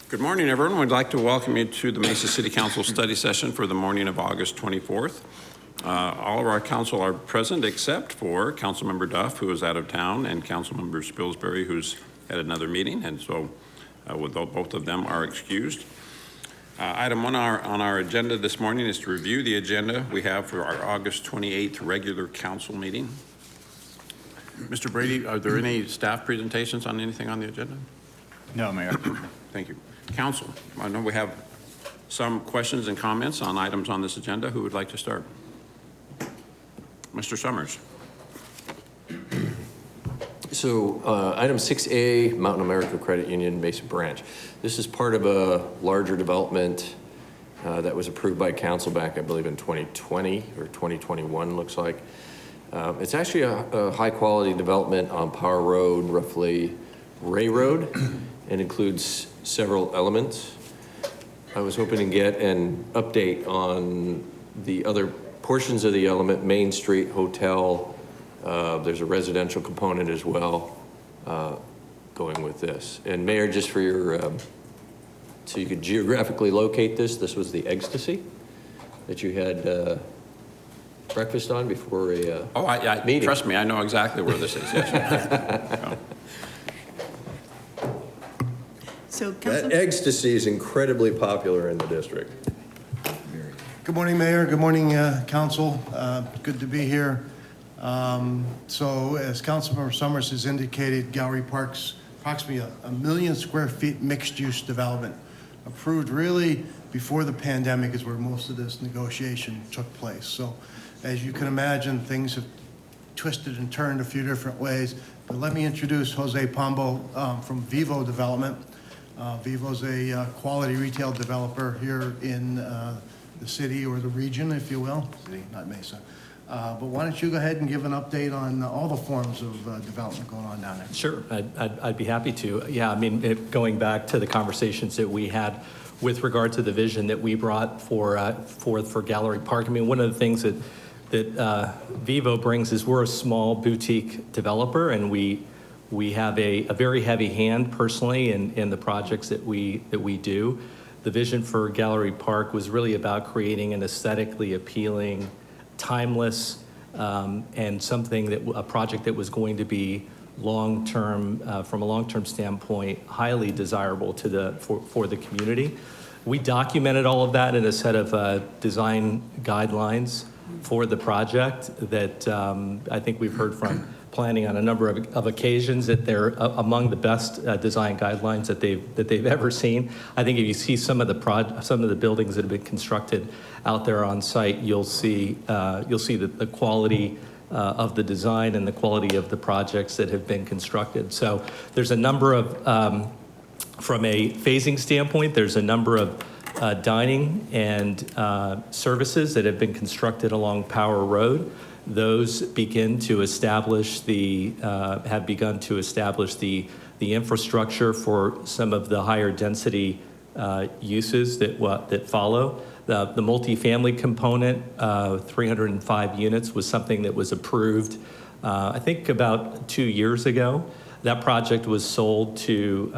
Good morning, everyone. We'd like to welcome you to the Mesa City Council study session for the morning of August 24th. All of our council are present except for Councilmember Duff, who is out of town, and Councilmember Spilsbury, who's at another meeting, and so both of them are excused. Item one on our agenda this morning is to review the agenda we have for our August 28th regular council meeting. Mr. Brady, are there any staff presentations on anything on the agenda? No, Mayor. Thank you. Council, I know we have some questions and comments on items on this agenda. Who would like to start? Mr. Summers. So item 6A, Mountain America Credit Union Mesa Branch. This is part of a larger development that was approved by council back, I believe, in 2020 or 2021, looks like. It's actually a high quality development on Power Road, roughly Ray Road, and includes several elements. I was hoping to get an update on the other portions of the element, Main Street Hotel. There's a residential component as well going with this. And Mayor, just for your, so you could geographically locate this, this was the Ecstasy that you had breakfast on before a meeting. Trust me, I know exactly where this is. Yes. So, That Ecstasy is incredibly popular in the district. Good morning, Mayor. Good morning, Council. Good to be here. So, as Councilmember Summers has indicated, Gallery Park's approximately a million square feet mixed-use development, approved really before the pandemic is where most of this negotiation took place. So, as you can imagine, things have twisted and turned a few different ways. But let me introduce Jose Pombo from Vivo Development. Vivo's a quality retail developer here in the city or the region, if you will. City, not Mesa. But why don't you go ahead and give an update on all the forms of development going on down there? Sure, I'd be happy to. Yeah, I mean, going back to the conversations that we had with regard to the vision that we brought for Gallery Park. I mean, one of the things that Vivo brings is we're a small boutique developer, and we have a very heavy hand personally in the projects that we do. The vision for Gallery Park was really about creating an aesthetically appealing, timeless, and a project that was going to be long-term, from a long-term standpoint, highly desirable for the community. We documented all of that in a set of design guidelines for the project that I think we've heard from planning on a number of occasions that they're among the best design guidelines that they've ever seen. I think if you see some of the buildings that have been constructed out there on site, you'll see the quality of the design and the quality of the projects that have been constructed. So there's a number of, from a phasing standpoint, there's a number of dining and services that have been constructed along Power Road. Those have begun to establish the infrastructure for some of the higher density uses that follow. The multifamily component, 305 units, was something that was approved, I think about 2 years ago. That project was sold to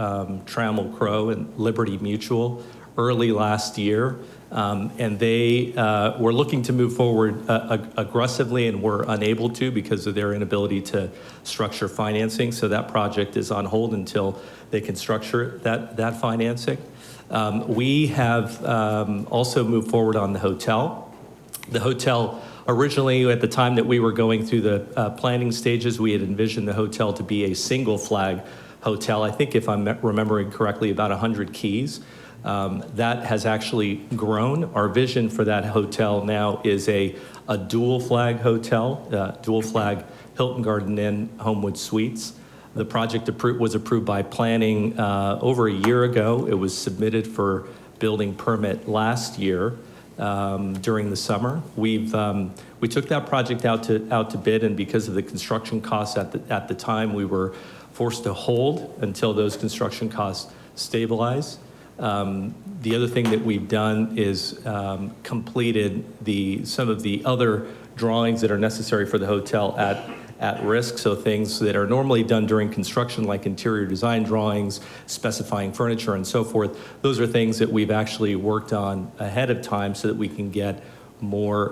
Trammell Crow and Liberty Mutual early last year. And they were looking to move forward aggressively and were unable to because of their inability to structure financing. So that project is on hold until they can structure that financing. We have also moved forward on the hotel. The hotel, originally at the time that we were going through the planning stages, we had envisioned the hotel to be a single flag hotel. I think if I'm remembering correctly, about 100 keys. That has actually grown. Our vision for that hotel now is a dual flag hotel, dual flag Hilton Garden Inn Homewood Suites. The project was approved by planning over a year ago. It was submitted for building permit last year during the summer. We took that project out to bid, and because of the construction costs at the time, we were forced to hold until those construction costs stabilize. The other thing that we've done is completed some of the other drawings that are necessary for the hotel at risk. So things that are normally done during construction, like interior design drawings, specifying furniture and so forth, those are things that we've actually worked on ahead of time so that we can get more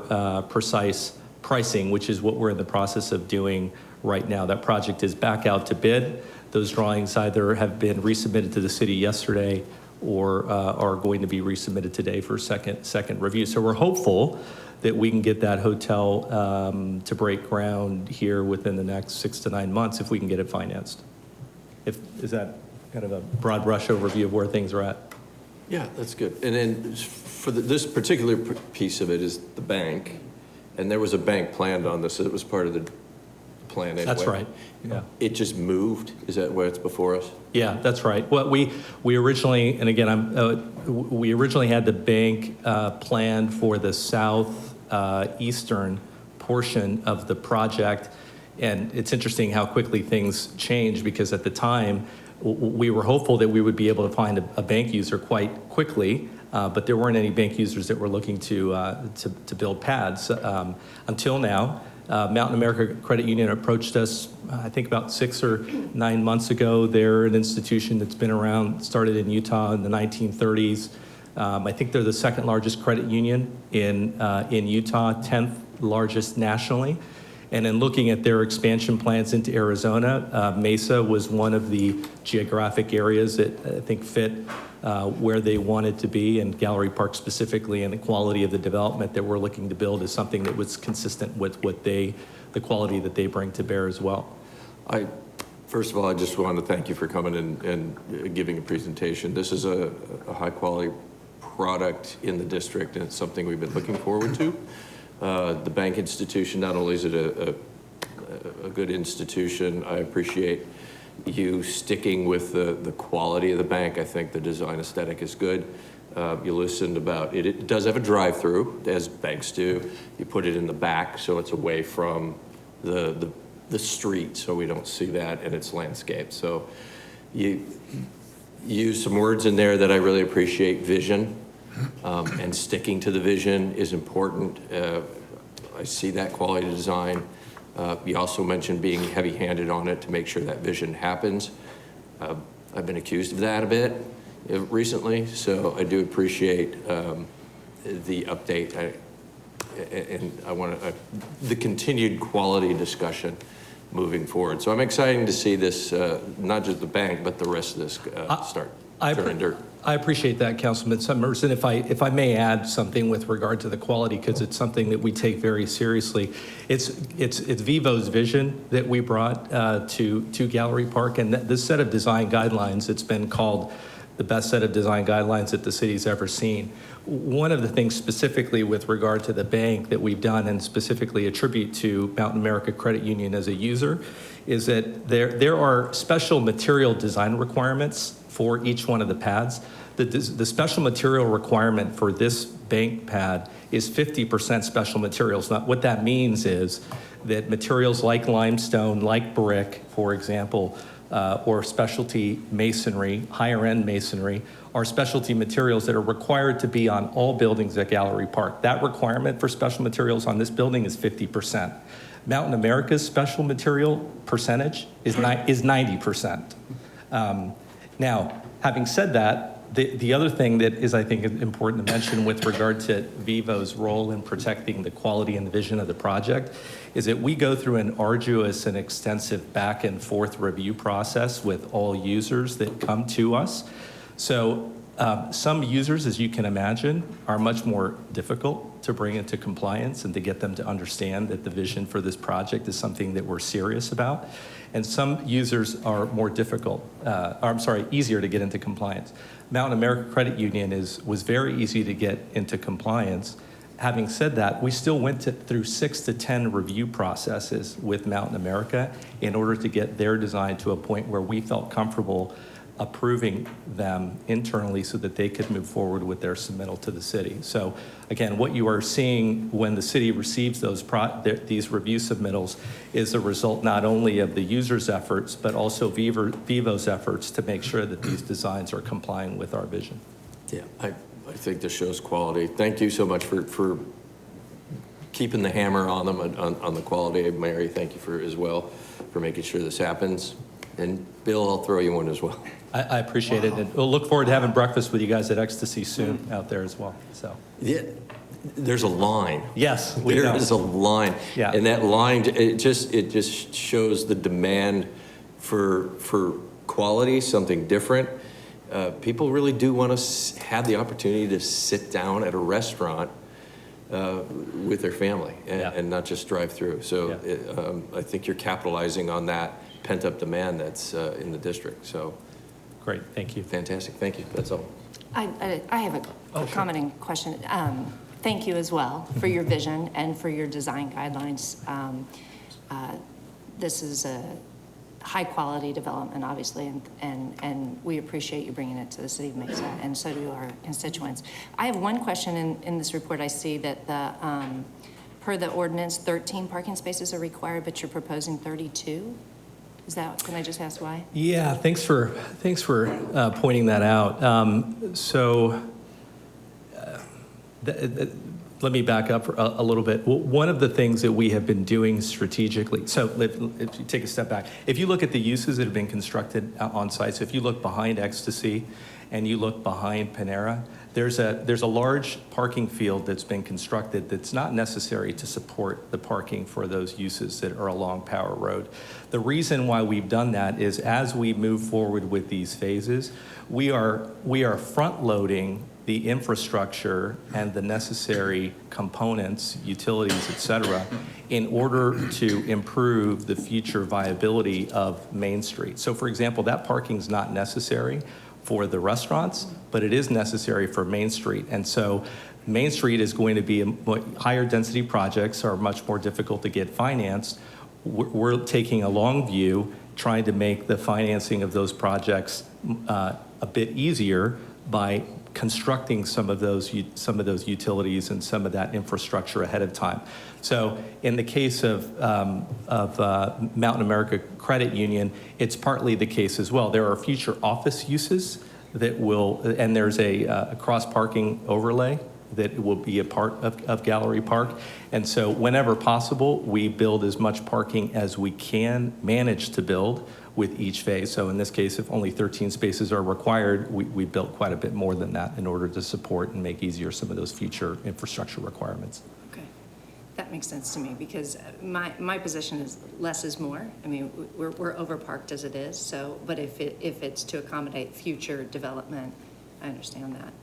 precise pricing, which is what we're in the process of doing right now. That project is back out to bid. Those drawings either have been resubmitted to the city yesterday or are going to be resubmitted today for second review. So we're hopeful that we can get that hotel to break ground here within the next 6 to 9 months if we can get it financed. Is that kind of a broad brush overview of where things are at? Yeah, that's good. And then for this particular piece of it is the bank, and there was a bank planned on this. It was part of the plan anyway. That's right, yeah. It just moved? Is that where it's before us? Yeah, that's right. Well, we originally, and again, we originally had the bank planned for the southeastern portion of the project, and it's interesting how quickly things change, because at the time, we were hopeful that we would be able to find a bank user quite quickly, but there weren't any bank users that were looking to build pads until now. Mountain America Credit Union approached us, I think about 6 or 9 months ago. They're an institution that's been around, started in Utah in the 1930s. I think they're the second largest credit union in Utah, 10th largest nationally. And in looking at their expansion plans into Arizona, Mesa was one of the geographic areas that I think fit where they wanted to be, and Gallery Park specifically, and the quality of the development that we're looking to build is something that was consistent with the quality that they bring to bear as well. First of all, I just want to thank you for coming and giving a presentation. This is a high quality product in the district, and it's something we've been looking forward to. The bank institution, not only is it a good institution, I appreciate you sticking with the quality of the bank. I think the design aesthetic is good. You listened about it. It does have a drive-through, as banks do. You put it in the back so it's away from the street, so we don't see that, and it's landscaped. So you use some words in there that I really appreciate. Vision, and sticking to the vision is important. I see that quality design. You also mentioned being heavy-handed on it to make sure that vision happens. I've been accused of that a bit recently, so I do appreciate the update. And I want the continued quality discussion moving forward. So I'm excited to see this, not just the bank, but the rest of this start turning dirt. I appreciate that, Councilman Summers, and if I may add something with regard to the quality, because it's something that we take very seriously. It's Vivo's vision that we brought to Gallery Park, and this set of design guidelines, it's been called the best set of design guidelines that the city's ever seen. One of the things specifically with regard to the bank that we've done, and specifically attribute to Mountain America Credit Union as a user, is that there are special material design requirements for each one of the pads. The special material requirement for this bank pad is 50% special materials. Now, what that means is that materials like limestone, like brick, for example, or specialty masonry, higher end masonry, are specialty materials that are required to be on all buildings at Gallery Park. That requirement for special materials on this building is 50%. Mountain America's special material percentage is 90%. Now, having said that, the other thing that is, I think, important to mention with regard to Vivo's role in protecting the quality and the vision of the project is that we go through an arduous and extensive back and forth review process with all users that come to us. So some users, as you can imagine, are much more difficult to bring into compliance and to get them to understand that the vision for this project is something that we're serious about. And some users are more easier to get into compliance. Mountain America Credit Union was very easy to get into compliance. Having said that, we still went through 6 to 10 review processes with Mountain America in order to get their design to a point where we felt comfortable approving them internally so that they could move forward with their submittal to the city. So again, what you are seeing when the city receives these review submittals is a result not only of the user's efforts, but also Vivo's efforts to make sure that these designs are complying with our vision. Yeah, I think this shows quality. Thank you so much for keeping the hammer on them on the quality. Mary, thank you as well for making sure this happens. And Bill, I'll throw you one as well. I appreciate it, and we'll look forward to having breakfast with you guys at Ecstasy soon out there as well, so. Yeah, there's a line. Yes, we know. There is a line. Yeah. And that line, it just shows the demand for quality, something different. People really do want to have the opportunity to sit down at a restaurant with their family and not just drive through. So I think you're capitalizing on that pent-up demand that's in the district. So Great, thank you. fantastic. Thank you. That's all. I have a comment and question. Thank you as well for your vision and for your design guidelines. This is a high-quality development, obviously, and we appreciate you bringing it to the city of Mesa, and so do our constituents. I have one question in this report. I see that per the ordinance, 13 parking spaces are required, but you're proposing 32? Is that, can I just ask why? Yeah, thanks for pointing that out. Let me back up a little bit. One of the things that we have been doing strategically, so if you take a step back, if you look at the uses that have been constructed on site, so if you look behind Ecstasy and you look behind Panera, there's a large parking field that's been constructed that's not necessary to support the parking for those uses that are along Power Road. The reason why we've done that is as we move forward with these phases, we are front-loading the infrastructure and the necessary components, utilities, et cetera, in order to improve the future viability of Main Street. So for example, that parking's not necessary for the restaurants, but it is necessary for Main Street. And so Main Street is going to be, higher density projects are much more difficult to get financed. We're taking a long view, trying to make the financing of those projects a bit easier by constructing some of those utilities and some of that infrastructure ahead of time. So in the case of Mountain America Credit Union, it's partly the case as well. There are future office uses that will, and there's a cross-parking overlay that will be a part of Gallery Park. And so whenever possible, we build as much parking as we can manage to build with each phase. So in this case, if only 13 spaces are required, we built quite a bit more than that in order to support and make easier some of those future infrastructure requirements. Okay, that makes sense to me, because my position is less is more. I mean, we're overparked as it is, so, but if it's to accommodate future development, I understand that.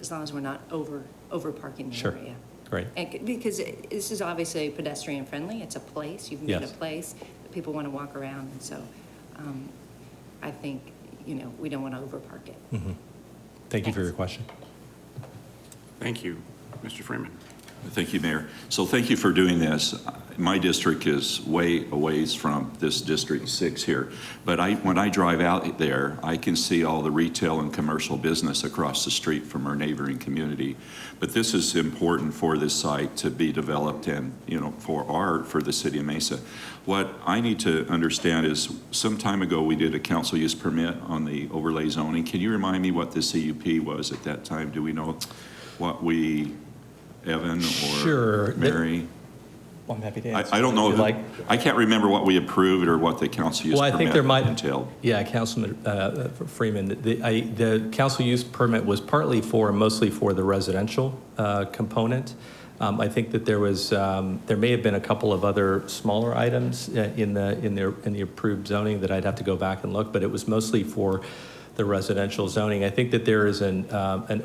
As long as we're not overparking the Sure. area. Great. And because this is obviously pedestrian friendly, it's a place, you've made Yes. a place that people want to walk around, and so I think, we don't want to overpark it. Mm-hmm. Thank you for your question. Thank you. Mr. Freeman. Thank you, Mayor. So thank you for doing this. My district is way a ways from this District 6 here. But when I drive out there, I can see all the retail and commercial business across the street from our neighboring community. But this is important for this site to be developed and, for the city of Mesa. What I need to understand is some time ago we did a council use permit on the overlay zoning. Can you remind me what the CUP was at that time? Do we know what Evan or Sure. Mary? Well, I'm happy to answer. I don't know. If you like. I can't remember what we approved or what the council use Well, I think permit there might, entailed. yeah, Councilman Freeman, the council use permit was mostly for the residential component. I think that there may have been a couple of other smaller items in the approved zoning that I'd have to go back and look, but it was mostly for the residential zoning. I think that there is an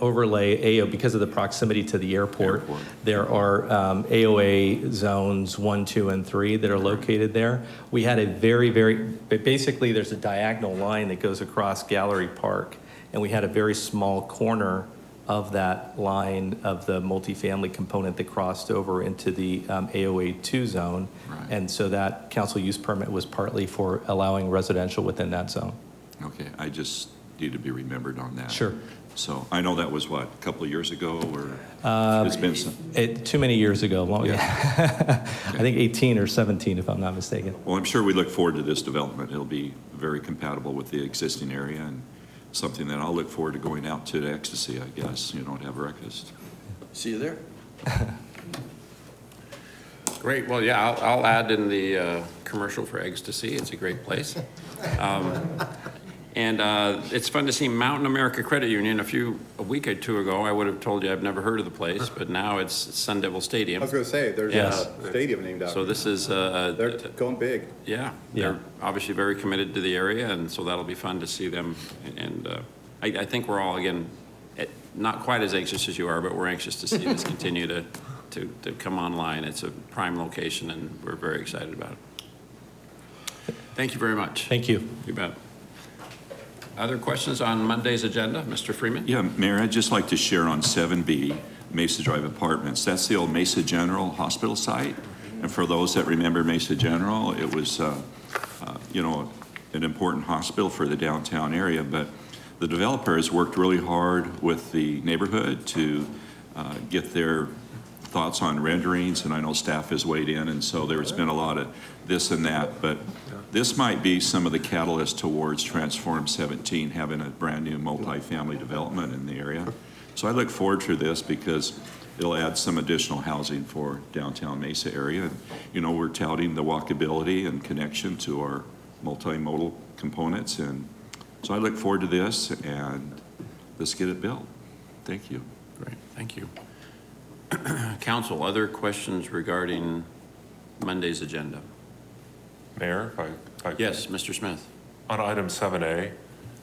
overlay AO because of the proximity to the airport. There are AOA zones 1, 2, and 3 that are located there. We had a basically there's a diagonal line that goes across Gallery Park, and we had a very small corner of that line of the multifamily component that crossed over into the AOA 2 zone. Right. And so that council use permit was partly for allowing residential within that zone. Okay, I just need to be remembered on that. Sure. So I know that was a couple of years ago, or it's been some. Too many years ago. Yeah. I think 18 or 17, if I'm not mistaken. Well, I'm sure we look forward to this development. It'll be very compatible with the existing area and something that I'll look forward to going out to Ecstasy, I guess, to have breakfast. See you there. Great, well, yeah, I'll add in the commercial for Eggs to See. It's a great place. And it's fun to see Mountain America Credit Union. A week or two ago, I would have told you I've never heard of the place, but now it's Sun Devil Stadium. I was going to say, there's Yes. a stadium named after So it. this is, They're going big. yeah, Yeah. they're obviously very committed to the area, and so that'll be fun to see them. And I think we're all, again, not quite as anxious as you are, but we're anxious to see this continue to come online. It's a prime location, and we're very excited about it. Thank you very much. Thank you. You bet. Other questions on Monday's agenda? Mr. Freeman? Yeah, Mayor, I'd just like to share on 7B, Mesa Drive Apartments. That's the old Mesa General Hospital site. And for those that remember Mesa General, it was, an important hospital for the downtown area. But the developer has worked really hard with the neighborhood to get their thoughts on renderings, and I know staff has weighed in, and so there's been a lot of this and that. But this might be some of the catalyst towards Transform 17, having a brand-new multifamily development in the area. So I look forward to this because it'll add some additional housing for downtown Mesa area. And, we're touting the walkability and connection to our multimodal components. And so I look forward to this, and let's get it built. Thank you. Great, thank you. Council, other questions regarding Monday's agenda? Mayor, if I could. Yes, Mr. Smith. On item 7A,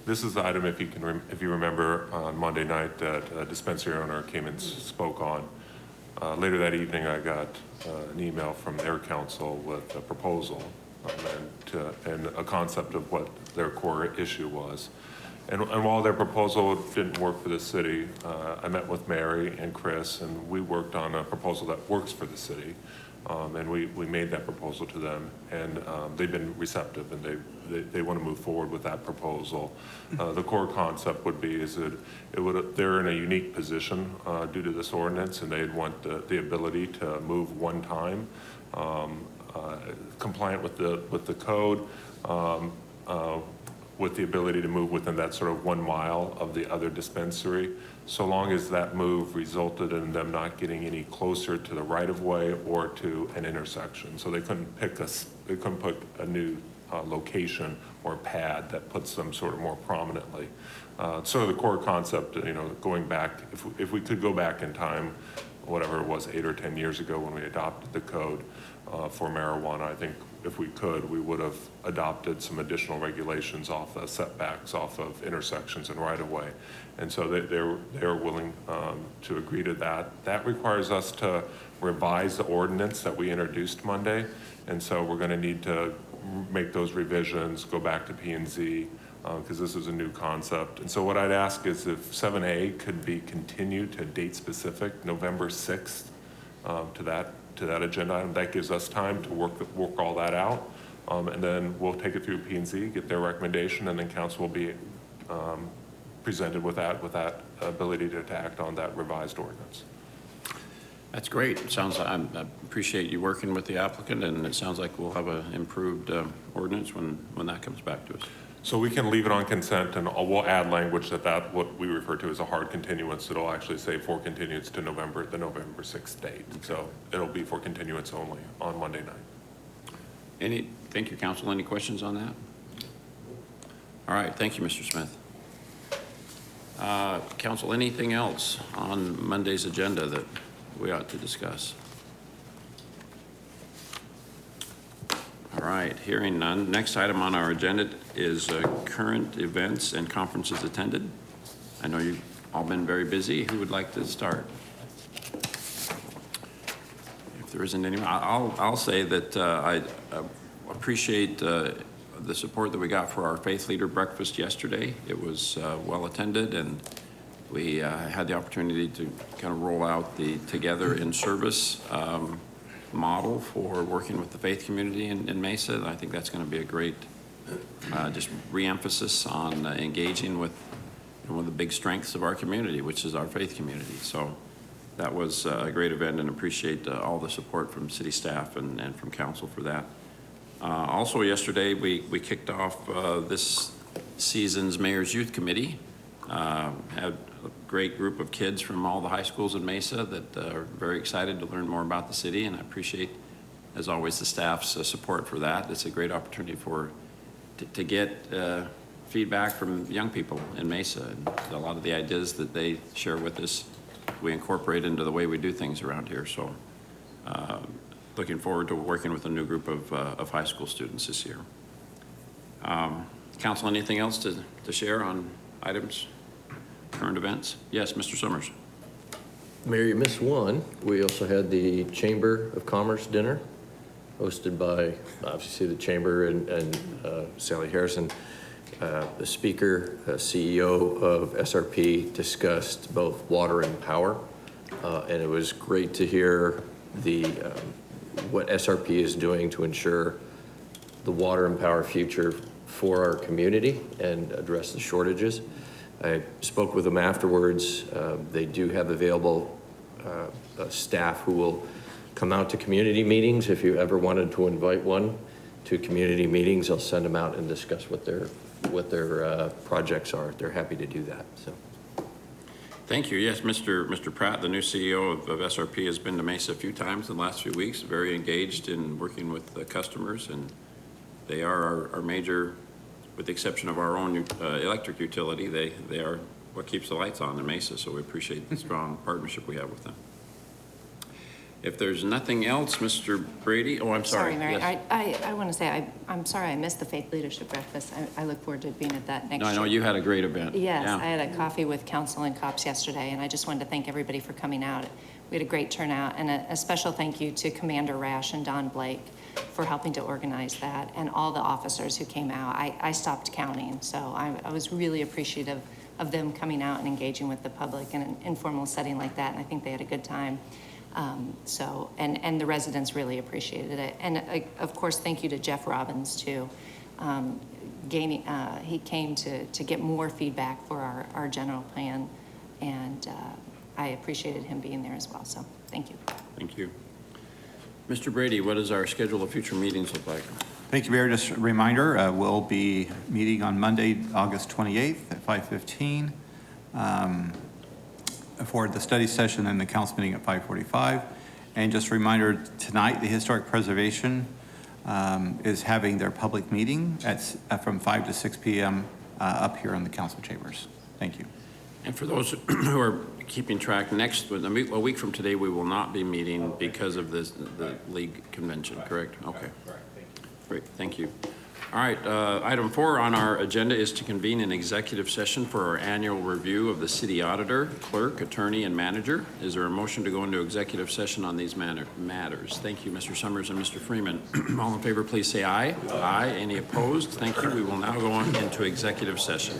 this is the item, if you remember, on Monday night that a dispensary owner came and spoke on. Later that evening, I got an email from their council with a proposal and a concept of what their core issue was. And while their proposal didn't work for the city, I met with Mary and Chris, and we worked on a proposal that works for the city. And we made that proposal to them, and they've been receptive, and they want to move forward with that proposal. The core concept would be is that they're in a unique position due to this ordinance, and they'd want the ability to move one time, compliant with the code, with the ability to move within that sort of 1 mile of the other dispensary, so long as that move resulted in them not getting any closer to the right-of-way or to an intersection. So they couldn't put a new location or pad that puts them sort of more prominently. So the core concept, going back, if we could go back in time, whatever it was, 8 or 10 years ago when we adopted the code for marijuana, I think if we could, we would have adopted some additional regulations off of setbacks, off of intersections and right-of-way. And so they're willing to agree to that. That requires us to revise the ordinance that we introduced Monday. And so we're going to need to make those revisions, go back to P&Z, because this is a new concept. And so what I'd ask is if 7A could be continued to date specific, November 6th, to that agenda item. That gives us time to work all that out. And then we'll take it through P&Z, get their recommendation, and then council will be presented with that ability to act on that revised ordinance. That's great. I appreciate you working with the applicant, and it sounds like we'll have an improved ordinance when that comes back to us. So we can leave it on consent, and we'll add language that what we refer to as a hard continuance. It'll actually say for continuance to the November 6th date. So it'll be for continuance only on Monday night. Thank you, council. Any questions on that? All right, thank you, Mr. Smith. Council, anything else on Monday's agenda that we ought to discuss? All right, hearing none. Next item on our agenda is current events and conferences attended. I know you've all been very busy. Who would like to start? If there isn't anyone, I'll say that I appreciate the support that we got for our Faith Leader Breakfast yesterday. It was well attended, and we had the opportunity to kind of roll out the Together in Service model for working with the faith community in Mesa. And I think that's going to be a great just re-emphasis on engaging with one of the big strengths of our community, which is our faith community. So that was a great event, and appreciate all the support from city staff and from council for that. Also yesterday, we kicked off this season's Mayor's Youth Committee. Had a great group of kids from all the high schools in Mesa that are very excited to learn more about the city, and I appreciate as always, the staff's support for that. It's a great opportunity to get feedback from young people in Mesa. And a lot of the ideas that they share with us, we incorporate into the way we do things around here. So looking forward to working with a new group of high school students this year. Council, anything else to share on items, current events? Yes, Mr. Summers. Mayor, you missed one. We also had the Chamber of Commerce dinner hosted by, obviously, the Chamber and Sally Harrison. The speaker, CEO of SRP, discussed both water and power. And it was great to hear what SRP is doing to ensure the water and power future for our community and address the shortages. I spoke with them afterwards. They do have available staff who will come out to community meetings. If you ever wanted to invite one to community meetings, they'll send them out and discuss what their projects are. They're happy to do that. So. Thank you. Yes, Mr. Pratt, the new CEO of SRP, has been to Mesa a few times in the last few weeks, very engaged in working with the customers, and they are our major, with the exception of our own electric utility, they are what keeps the lights on in Mesa, so we appreciate the strong partnership we have with them. If there's nothing else, Mr. Brady, oh, I'm sorry. Sorry, Mary. Yes. I want to say, I'm sorry I missed the Faith Leadership Breakfast. I look forward to being at that next No, year. I know you had a great event. Yes, Yeah. I had a coffee with council and cops yesterday, and I just wanted to thank everybody for coming out. We had a great turnout, and a special thank you to Commander Rash and Don Blake for helping to organize that, and all the officers who came out. I stopped counting, so I was really appreciative of them coming out and engaging with the public in an informal setting like that, and I think they had a good time. And the residents really appreciated it. And of course, thank you to Jeff Robbins too. He came to get more feedback for our general plan, and I appreciated him being there as well. So thank you. Thank you. Mr. Brady, what does our schedule of future meetings look like? Thank you, Mayor. Just a reminder, we'll be meeting on Monday, August 28th at 5:15 for the study session and the council meeting at 5:45. And just a reminder, tonight, the Historic Preservation is having their public meeting from 5 to 6 p.m. Up here in the council chambers. Thank you. And for those who are keeping track, a week from today, we will not be meeting because of the league convention, correct? Okay. Great, thank you. All right, item 4 on our agenda is to convene an executive session for our annual review of the city auditor, clerk, attorney, and manager. Is there a motion to go into executive session on these matters? Thank you, Mr. Summers and Mr. Freeman. All in favor, please say aye. Aye. Any opposed? Thank you. We will now go on into executive session.